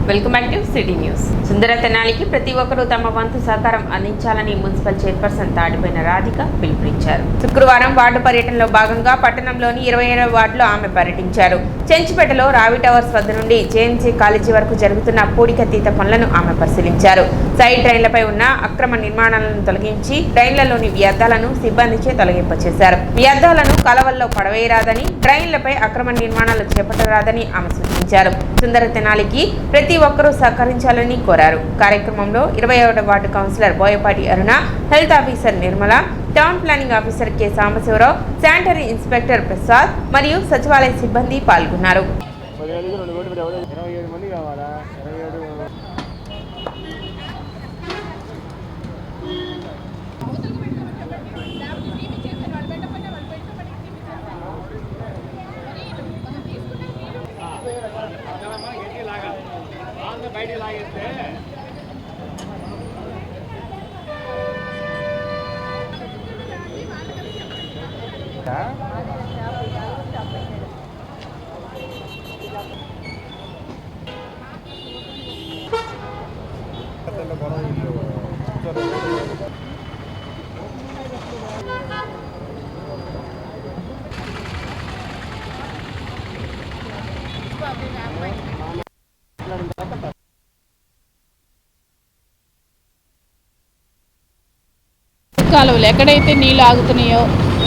Welcome back to city news. సుందర తెనాలికి ప్రతి ఒక్కరూ తమ వంతు సహకారం అందించాలని మున్సిపల్ చైర్పర్సన్ తాడిపోయిన రాధిక పిలుపునిచ్చారు. శుక్రవారం వార్డు పర్యటనలో భాగంగా పట్టణంలోని 27వ వార్డులో ఆమె పర్యటించారు. చెంచుపేటలో రావి టవర్స్ వద్ద నుండి జేఎంసీ కాలేజీ వరకు జరుగుతున్న పూడికతీత పనులను ఆమె పరిశీలించారు. సైడ్ డ్రైన్లపై ఉన్న అక్రమ నిర్మాణాలను తొలగించి డ్రైన్లలోని వ్యర్థాలను సిబ్బందిచే తొలగింపచేశారు. వ్యర్థాలను కాలవల్లో పడవేయరాదని, డ్రైన్లపై అక్రమ నిర్మాణాలు చేపట్టరాదని ఆమె సూచించారు. సుందర తెనాలికి ప్రతి ఒక్కరూ సహకరించాలని కోరారు. కార్యక్రమంలో 27వ ward councillor Boyapati Aruna, health officer Nirmala, town planning officer K Sambasivarao, sanitary inspector Prasad మరియు సచివాలయ సిబ్బంది పాల్గొన్నారు. కాలువలు ఎక్కడైతే నీళ్ళు ఆగుతున్నాయో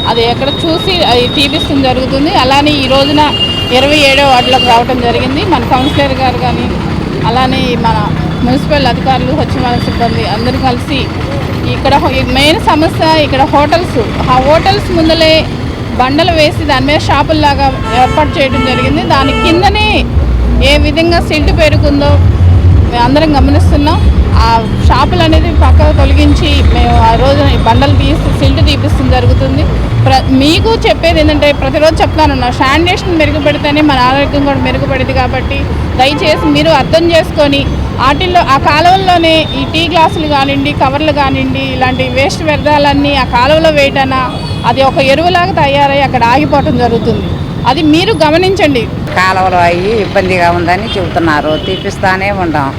అది ఎక్కడ చూసి అది తీపిస్తుంది జరుగుతుంది. అలానే ఈ రోజున 27వ వార్డులోకి రావడం జరిగింది. మన కౌన్సిలర్ గారు కానీ అలానే మన మున్సిపల్ అధికారులు, సచివాలయ సిబ్బంది అందరూ కలిసి ఇక్కడ మెయిన్ సమస్య ఇక్కడ హోటల్స్, ఆ హోటల్స్ ముందలే బండలు వేసి దాని మీద షాపుల్లాగా ఏర్పాటు చేయడం జరిగింది. దాని కిందనే ఏ విధంగా సిల్ట్ పెరుగుందో మేము అందరం గమనిస్తున్నాం. ఆ షాపులు అనేది పక్కకు తొలగించి మేము ఆ రోజు బండలు తీసి సిల్ట్ తీపిస్తుంది జరుగుతుంది. మీకు చెప్పేది ఏంటంటే ప్రతిరోజు చెప్తానున్నా, శానిటేషన్ మెరుగుపెడితేనే మన ఆరోగ్యం కూడా మెరుగుపడింది. కాబట్టి దయచేసి మీరు అర్థం చేసుకొని వాటిల్లో ఆ కాలువల్లోనే ఈ టీ గ్లాసులు కానివ్వండి, కవర్లు కానివ్వండి, ఇలాంటి వేస్ట్ వ్యర్థాలన్నీ ఆ కాలువలో వేయటన్నా అది ఒక ఎరువులాగా తయారై అక్కడ ఆగిపోవటం జరుగుతుంది. అది మీరు గమనించండి. కాలువలు అయ్యి ఇబ్బందిగా ఉందని చెబుతున్నారు, తీపిస్తానే ఉంటాం.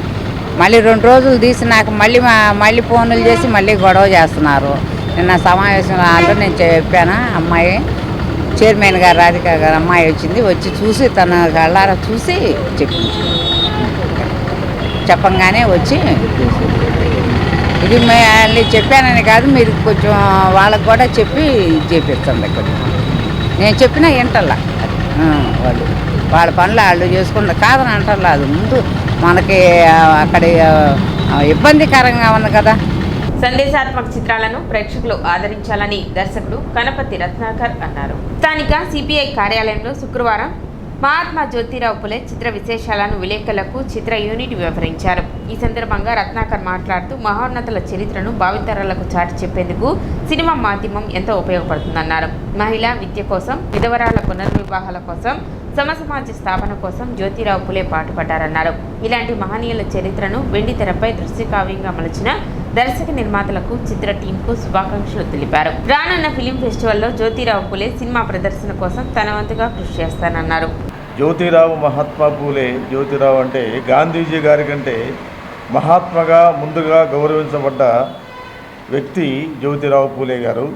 మళ్ళీ 2 రోజులు తీసినాక మళ్ళీ ఫోన్లు చేసి మళ్ళీ గొడవ చేస్తున్నారు. నిన్న సమావేశంలో నేను చెప్పాను, అమ్మాయి చైర్మన్ గారు రాధిక గారు అమ్మాయి వచ్చి చూసి తన కళ్ళారా చూసి చెప్పంగానే వచ్చి ఇది మళ్ళీ చెప్పానని కాదు, మీరు కొంచెం వాళ్ళకు కూడా చెప్పి చేపిస్తుంది. కొంచెం నేను చెప్పినా వింటల్లా, వాళ్ళ పనులు వాళ్ళు చేసుకుంటారు కాదని అంటారు. అది ముందు మనకి అక్కడ ఇబ్బందికరంగా ఉంది కదా. సందేశాత్మక చిత్రాలను ప్రేక్షకులు ఆదరించాలని దర్శకుడు కనపతి రత్నాకర్ అన్నారు. స్థానిక సిపిఐ కార్యాలయంలో శుక్రవారం మహాత్మా జ్యోతిరావు పులే చిత్ర విశేషాలను విలేకరులకు చిత్ర యూనిట్ వివరించారు. ఈ సందర్భంగా రత్నాకర్ మాట్లాడుతూ మహోన్నతుల చరిత్రను భావితరాలకు చాటి చెప్పేందుకు సినిమా మాధ్యమం ఎంతో ఉపయోగపడుతుందన్నారు. మహిళా విద్య కోసం, విధవరాల పునర్వివాహాల కోసం, సమసమాజ స్థాపన కోసం జ్యోతిరావు పులే పాటుపడ్డారన్నారు. ఇలాంటి మహనీయుల చరిత్రను వెండి తెరపై దృశ్యకావ్యంగా మలచిన దర్శక నిర్మాతలకు, చిత్ర టీంకు శుభాకాంక్షలు తెలిపారు. రానున్న ఫిలిం ఫెస్టివల్లో జ్యోతిరావు పులే సినిమా ప్రదర్శన కోసం తన వంతుగా కృషి చేస్తానన్నారు. జ్యోతిరావు మహాత్మా పూలే, జ్యోతిరావు అంటే గాంధీజీ గారి కంటే మహాత్మగా ముందుగా గౌరవించబడ్డ వ్యక్తి జ్యోతిరావు పూలే గారు.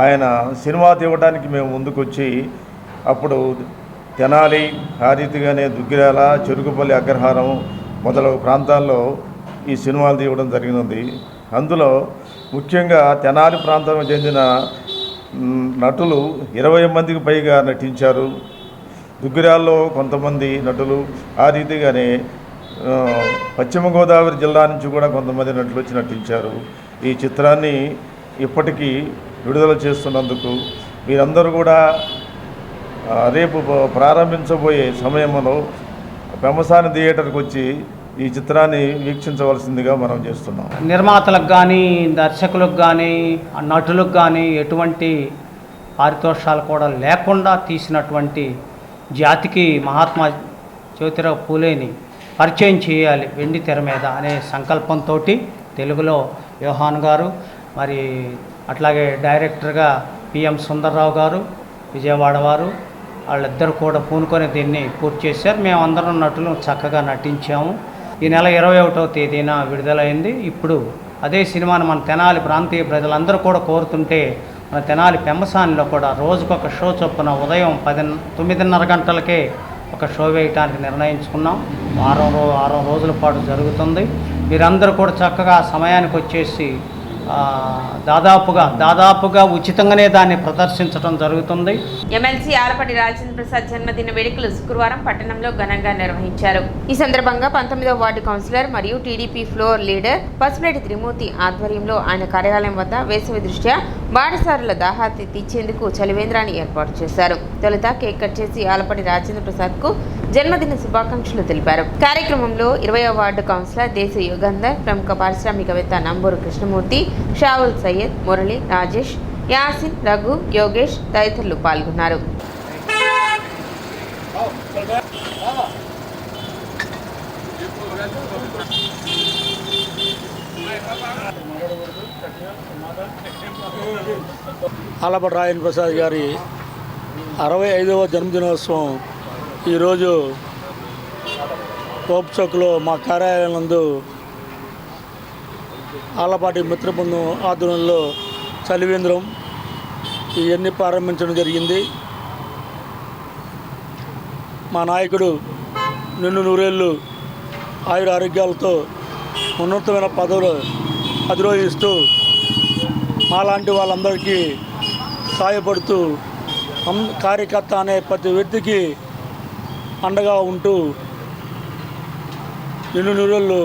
ఆయన సినిమా తీయడానికి మేము ముందుకొచ్చి అప్పుడు తెనాలి, ఆ రీతిగానే దుగ్గిరాల, చెరుకుపల్లి, అగ్రహారం మొదలగు ప్రాంతాల్లో ఈ సినిమాలు తీయడం జరిగినది. అందులో ముఖ్యంగా తెనాలి ప్రాంతానికి చెందిన నటులు 20 మందికి పైగా నటించారు. దుగ్గిరాల్లో కొంతమంది నటులు, ఆ రీతిగానే పశ్చిమ గోదావరి జిల్లా నుంచి కూడా కొంతమంది నటులు వచ్చి నటించారు. ఈ చిత్రాన్ని ఇప్పటికీ విడుదల చేస్తున్నందుకు మీరందరూ కూడా రేపు ప్రారంభించబోయే సమయంలో పెమసాని థియేటర్కి వచ్చి ఈ చిత్రాన్ని వీక్షించవలసిందిగా మనం చేస్తున్నాం. నిర్మాతలకు కానీ, దర్శకులకు కానీ, నటులకు కానీ ఎటువంటి పారితోషాలు కూడా లేకుండా తీసినటువంటి జాతికి మహాత్మా జ్యోతిరావు పూలేని పరిచయం చేయాలి వెండి తెర మీద అనే సంకల్పంతో తెలుగులో యోహాన్ గారు, మరి అట్లాగే డైరెక్టర్గా పిఎం సుందర్రావు గారు విజయవాడ వారు వాళ్ళిద్దరు కూడా పూనుకొని దీన్ని పూర్తి చేశారు. మేమందరం నటులు చక్కగా నటించాము. ఈ నెల 21వ తేదీన విడుదలైంది. ఇప్పుడు అదే సినిమాను మన తెనాలి ప్రాంతీయ ప్రజలందరూ కూడా కోరుతుంటే మన తెనాలి పెంబసానిలో కూడా రోజుకొక షో చొప్పున ఉదయం 9:30 గంటలకే ఒక షో వేయటానికి నిర్ణయించుకున్నాం. వారం రోజుల పాటు జరుగుతుంది. మీరందరూ కూడా చక్కగా సమయానికి వచ్చేసి దాదాపుగా ఉచితంగానే దాన్ని ప్రదర్శించడం జరుగుతుంది. ఎమ్మెల్సీ ఆలపాటి రాజేంద్ర ప్రసాద్ జన్మదిన వేడుకలు శుక్రవారం పట్టణంలో ఘనంగా నిర్వహించారు. ఈ సందర్భంగా 19వ వార్డు కౌన్సిలర్ మరియు టీడీపీ ఫ్లోర్ లీడర్ పసుపులేటి త్రిమూర్తి ఆధ్వర్యంలో ఆయన కార్యాలయం వద్ద వేసవి దృష్ట్యా బాటసారుల దాహార్తి తీర్చేందుకు చలివేంద్రాన్ని ఏర్పాటు చేశారు. తొలుత కేక్ కట్ చేసి ఆలపాటి రాజేంద్ర ప్రసాద్ కు జన్మదిన శుభాకాంక్షలు తెలిపారు. కార్యక్రమంలో 20వ వార్డు కౌన్సిలర్ దేశ యుగంధర్, ప్రముఖ పారిశ్రామికవేత్త నంబూరు కృష్ణమూర్తి, షావుల్ సయ్యద్, మురళి, రాజేష్, యాసిన్, రఘు, యోగేష్ తదితరులు పాల్గొన్నారు. ఆలపాటి రాజేంద్ర ప్రసాద్ గారి 65వ జన్మదినోత్సవం ఈరోజు తోపు చౌక్లో మా కార్యాలయం నందు ఆలపాటి మిత్రబృందం ఆధ్వర్యంలో చలివేంద్రం ఇవన్నీ ప్రారంభించడం జరిగింది. మా నాయకుడు నిన్ను నూరేళ్ళు ఆయుర ఆరోగ్యాలతో ఉన్నతమైన పదవులు అధిరోహిస్తూ మాలాంటి వాళ్ళందరికీ సహాయపడుతూ కార్యకర్త అనే ప్రతి వ్యక్తికి అండగా ఉంటూ నిన్ను నూరేళ్ళు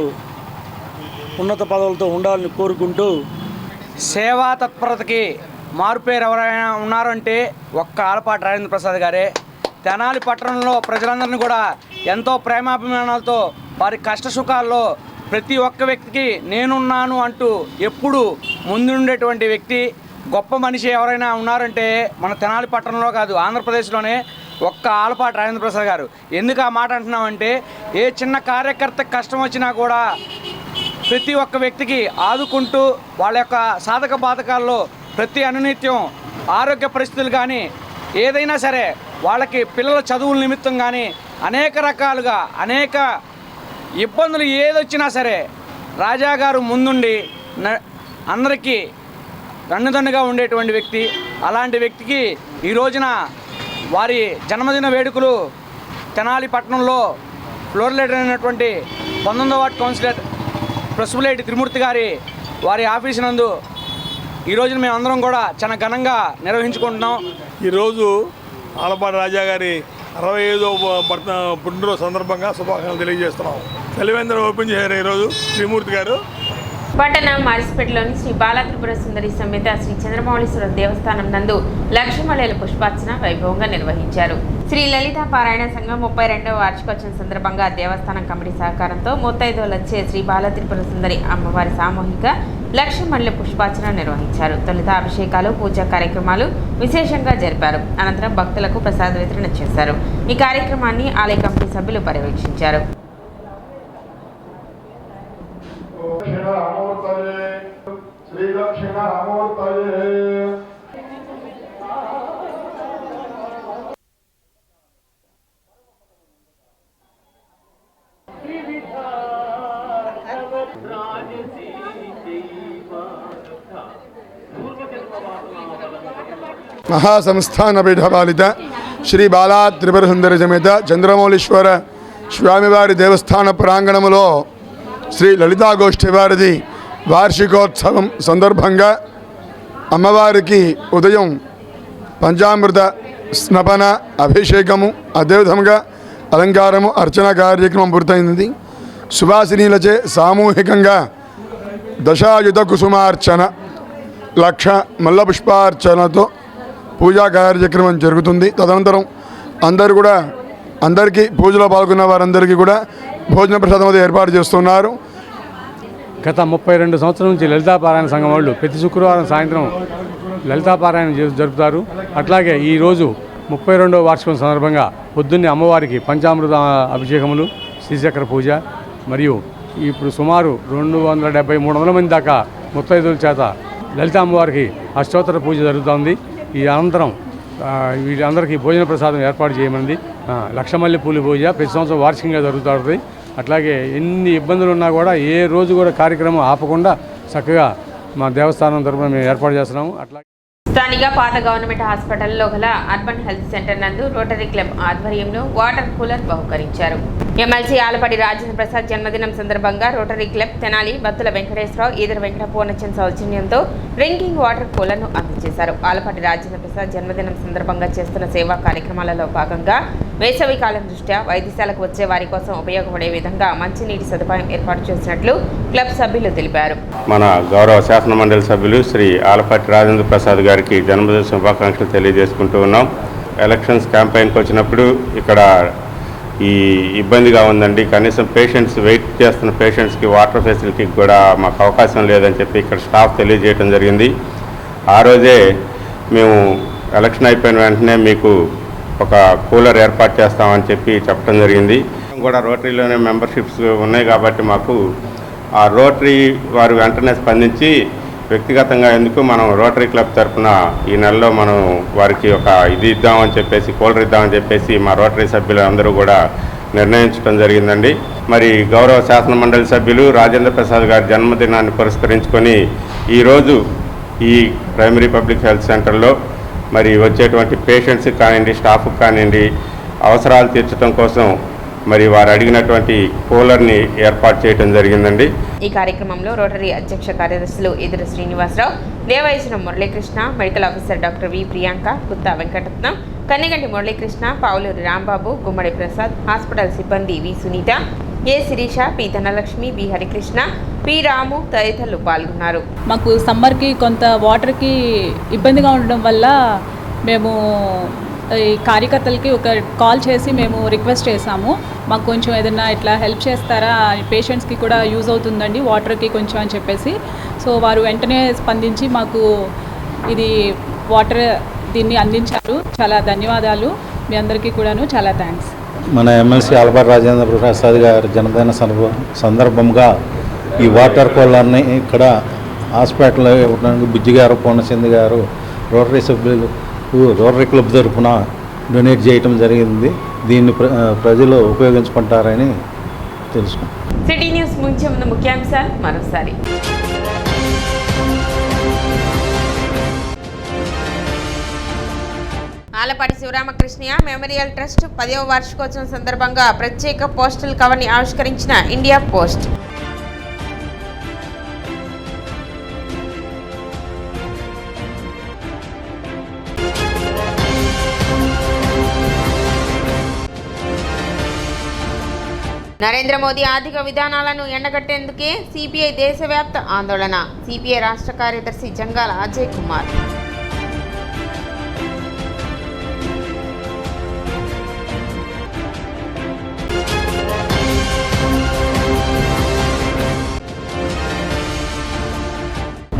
ఉన్నత పదవులతో ఉండాలని కోరుకుంటూ సేవా తత్పరతకి మారుపేరు ఎవరైనా ఉన్నారంటే ఒక్క ఆలపాటి రాజేంద్ర ప్రసాద్ గారే. తెనాలి పట్టణంలో ప్రజలందరినీ కూడా ఎంతో ప్రేమాభిమానాలతో వారి కష్ట సుఖాల్లో ప్రతి ఒక్క వ్యక్తికి నేనున్నాను అంటూ ఎప్పుడు ముందుండేటువంటి వ్యక్తి, గొప్ప మనిషి ఎవరైనా ఉన్నారంటే మన తెనాలి పట్టణంలో కాదు ఆంధ్రప్రదేశ్లోనే ఒక్క ఆలపాటి రాజేంద్ర ప్రసాద్ గారు. ఎందుకు ఆ మాట అంటున్నామంటే ఏ చిన్న కార్యకర్త కష్టం వచ్చినా కూడా ప్రతి ఒక్క వ్యక్తికి ఆదుకుంటూ వాళ్ళ యొక్క సాధక బాధకాల్లో ప్రతి అనునిత్యం ఆరోగ్య పరిస్థితులు కానీ ఏదైనా సరే వాళ్ళకి పిల్లల చదువుల నిమిత్తం కానీ అనేక రకాలుగా అనేక ఇబ్బందులు ఏదొచ్చినా సరే రాజా గారు ముందుండి అందరికీ రన్నుదన్నుగా ఉండేటువంటి వ్యక్తి. అలాంటి వ్యక్తికి ఈ రోజున వారి జన్మదిన వేడుకలు తెనాలి పట్టణంలో ఫ్లోర్ లీడర్ అయినటువంటి 19వ వార్డు కౌన్సిలర్ పసుపులేటి త్రిమూర్తి గారి వారి ఆఫీసు నందు ఈ రోజున మేమందరం కూడా చాలా ఘనంగా నిర్వహించుకుంటున్నాం. ఈరోజు ఆలపాటి రాజా గారి 65వ పుట్టినరోజు సందర్భంగా శుభాకాంక్షలు తెలియజేస్తున్నాం. చలివేంద్రం ఓపెన్ చేశారు ఈరోజు త్రిమూర్తి గారు. పట్టణ మారిసిపేటలోని శ్రీ బాలా త్రిపుర సుందరి సమేత శ్రీ చంద్రమౌళీశ్వర దేవస్థానం నందు లక్షమల్లెల పుష్పార్చన వైభవంగా నిర్వహించారు. శ్రీ లలితా పారాయణ సంఘం 32వ వార్షికోత్సవం సందర్భంగా దేవస్థానం కమిటీ సహకారంతో ముత్తైదువులచే శ్రీ బాలా త్రిపుర సుందరి అమ్మవారి సామూహిక లక్షమల్లె పుష్పార్చన నిర్వహించారు. తొలుత అభిషేకాలు, పూజా కార్యక్రమాలు విశేషంగా జరిపారు. అనంతరం భక్తులకు ప్రసాద వితరణ చేశారు. ఈ కార్యక్రమాన్ని ఆలయ కమిటీ సభ్యులు పర్యవేక్షించారు. మహాసంస్థాన పీఠపాలిత శ్రీ బాలా త్రిపుర సుందరి సమేత చంద్రమౌళీశ్వర స్వామివారి దేవస్థాన ప్రాంగణములో శ్రీ లలితాగోష్ఠి వారిది వార్షికోత్సవం సందర్భంగా అమ్మవారికి ఉదయం పంచామృత స్నపన అభిషేకము, అదేవిధంగా అలంకారము, అర్చన కార్యక్రమం పూర్తయింది. సువాసినీలచే సామూహికంగా దశాయుధ కుసుమార్చన, లక్ష మల్ల పుష్పార్చనతో పూజా కార్యక్రమం జరుగుతుంది. తదనంతరం అందరికీ పూజలో పాల్గొన్న వారందరికీ కూడా భోజన ప్రసాదం ఏర్పాటు చేస్తున్నారు. గత 32 సంవత్సరాల నుంచి లలితాపారాయణ సంఘం వాళ్ళు ప్రతి శుక్రవారం సాయంత్రం లలితాపారాయణ జరుపుతారు. అట్లాగే ఈరోజు 32వ వార్షికం సందర్భంగా పొద్దున్నే అమ్మవారికి పంచామృత అభిషేకములు, శ్రీచక్ర పూజ మరియు ఇప్పుడు సుమారు 270-300 మంది దాకా ముత్తైదుల చేత లలిత అమ్మవారికి అష్టోత్తర పూజ జరుగుతుంది. ఈ అనంతరం వీళ్ళందరికీ భోజన ప్రసాదం ఏర్పాటు చేయమంది. లక్షమల్లి పూలు పూజ ప్రతి సంవత్సరం వార్షికంగా జరుగుతుంది. అట్లాగే ఎన్ని ఇబ్బందులు ఉన్నా కూడా ఏ రోజు కూడా కార్యక్రమం ఆపకుండా చక్కగా మా దేవస్థానం తరఫున మేము ఏర్పాటు చేస్తున్నాము. అట్లా స్థానిక పాత గవర్నమెంట్ హాస్పిటల్లో గల అర్బన్ హెల్త్ సెంటర్ నందు రోటరీ క్లబ్ ఆధ్వర్యంలో వాటర్ కూలర్ బహుకరించారు. ఎమ్మెల్సీ ఆలపాటి రాజేంద్ర ప్రసాద్ జన్మదినం సందర్భంగా రోటరీ క్లబ్ తెనాలి బత్తుల వెంకటేశ్వరరావు ఈదర వెంకట పూర్ణచంద్ సౌజన్యంతో డ్రింకింగ్ వాటర్ కూలర్ను అందజేశారు. ఆలపాటి రాజేంద్ర ప్రసాద్ జన్మదినం సందర్భంగా చేస్తున్న సేవా కార్యక్రమాలలో భాగంగా వేసవి కాలం దృష్ట్యా వైద్యశాలకు వచ్చే వారి కోసం ఉపయోగపడే విధంగా మంచినీటి సదుపాయం ఏర్పాటు చేసినట్లు క్లబ్ సభ్యులు తెలిపారు. మన గౌరవ శాసన మండలి సభ్యులు శ్రీ ఆలపాటి రాజేంద్ర ప్రసాద్ గారికి జన్మదిన శుభాకాంక్షలు తెలియజేసుకుంటూ ఉన్నాం. ఎలక్షన్స్ క్యాంపెయిన్కి వచ్చినప్పుడు ఇక్కడ ఈ ఇబ్బందిగా ఉందండి, కనీసం పేషెంట్స్ వెయిట్ చేస్తున్న పేషెంట్స్కి వాటర్ ఫెసిలిటీకి కూడా మాకు అవకాశం లేదని చెప్పి ఇక్కడ స్టాఫ్ తెలియజేయడం జరిగింది. ఆ రోజే మేము ఎలక్షన్ అయిపోయిన వెంటనే మీకు ఒక కూలర్ ఏర్పాటు చేస్తామని చెప్పి చెప్పడం జరిగింది. కూడా రోటరీలోనే మెంబర్షిప్స్ ఉన్నాయి కాబట్టి మాకు ఆ రోటరీ వారు వెంటనే స్పందించి వ్యక్తిగతంగా ఎందుకు మనం రోటరీ క్లబ్ తరఫున ఈ నెలలో మనం వారికి ఒక ఇది ఇద్దామని చెప్పేసి కూలర్ ఇద్దామని చెప్పేసి మా రోటరీ సభ్యులు అందరూ కూడా నిర్ణయించడం జరిగిందండి. మరి గౌరవ శాసన మండలి సభ్యులు రాజేంద్ర ప్రసాద్ గారి జన్మదినాన్ని పురస్కరించుకొని ఈరోజు ఈ ప్రైమరీ పబ్లిక్ హెల్త్ సెంటర్లో మరి వచ్చేటువంటి పేషెంట్స్కి కానివ్వండి, స్టాఫ్కి కానివ్వండి, అవసరాలు తీర్చడం కోసం మరి వారు అడిగినటువంటి కూలర్ని ఏర్పాటు చేయడం జరిగిందండి. ఈ కార్యక్రమంలో రోటరీ అధ్యక్ష కార్యదర్శులు Eduru Srinivasarao, Devayachanam Muralikrishna, medical officer doctor V Priyanka, Gutta Venkataratnam, Kanneganti Muralikrishna, Pavuluri Rambabu, Gummadi Prasad, hospital సిబ్బంది V Sunitha, A Sirisha, P Dhanalakshmi, B Harikrishna, P Ramu తదితరులు పాల్గొన్నారు. మాకు సమ్మర్కి కొంత వాటర్కి ఇబ్బందిగా ఉండడం వల్ల మేము ఈ కార్యకర్తలకి ఒక కాల్ చేసి మేము రిక్వెస్ట్ చేసాము, మాకు కొంచెం ఏదైనా ఇట్లా హెల్ప్ చేస్తారా, పేషెంట్స్కి కూడా యూజ్ అవుతుందండి వాటర్కి కొంచెం అని చెప్పేసి. సో వారు వెంటనే స్పందించి మాకు ఇది వాటర్ దీన్ని అందించారు. చాలా ధన్యవాదాలు మీ అందరికీ కూడాను, చాలా థ్యాంక్స్. మన ఎమ్మెల్సీ ఆలపాటి రాజేంద్ర ప్రసాద్ గారి జన్మదిన సందర్భంగా ఈ వాటర్ కూలర్ని ఇక్కడ హాస్పిటల్లో ఇవ్వడానికి బుజ్జి గారు, పూర్ణచంద్ గారు రోటరీ సభ్యులు రోటరీ క్లబ్ తరఫున డొనేట్ చేయటం జరిగింది. దీన్ని ప్రజలు ఉపయోగించుకుంటారని తెలుసుకుంటాం. సిటీ న్యూస్ ముంచే ముందు ముఖ్యాంశాలు మరోసారి. ఆలపాటి శివరామకృష్ణయ్య మెమోరియల్ ట్రస్ట్ 10వ వార్షికోత్సవం సందర్భంగా ప్రత్యేక పోస్టల్ కవర్ని ఆవిష్కరించిన ఇండియా పోస్ట్. నరేంద్ర మోదీ ఆర్థిక విధానాలను ఎండగట్టేందుకే సిపిఐ దేశవ్యాప్త ఆందోళన. సిపిఐ రాష్ట్ర కార్యదర్శి జంగాల అజయ్ కుమార్.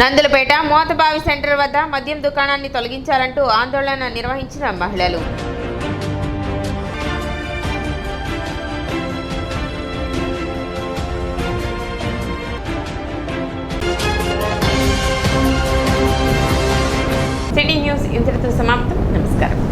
నందులపేట మోతబావి సెంటర్ వద్ద మద్యం దుకాణాన్ని తొలగించాలంటూ ఆందోళన నిర్వహించిన మహిళలు.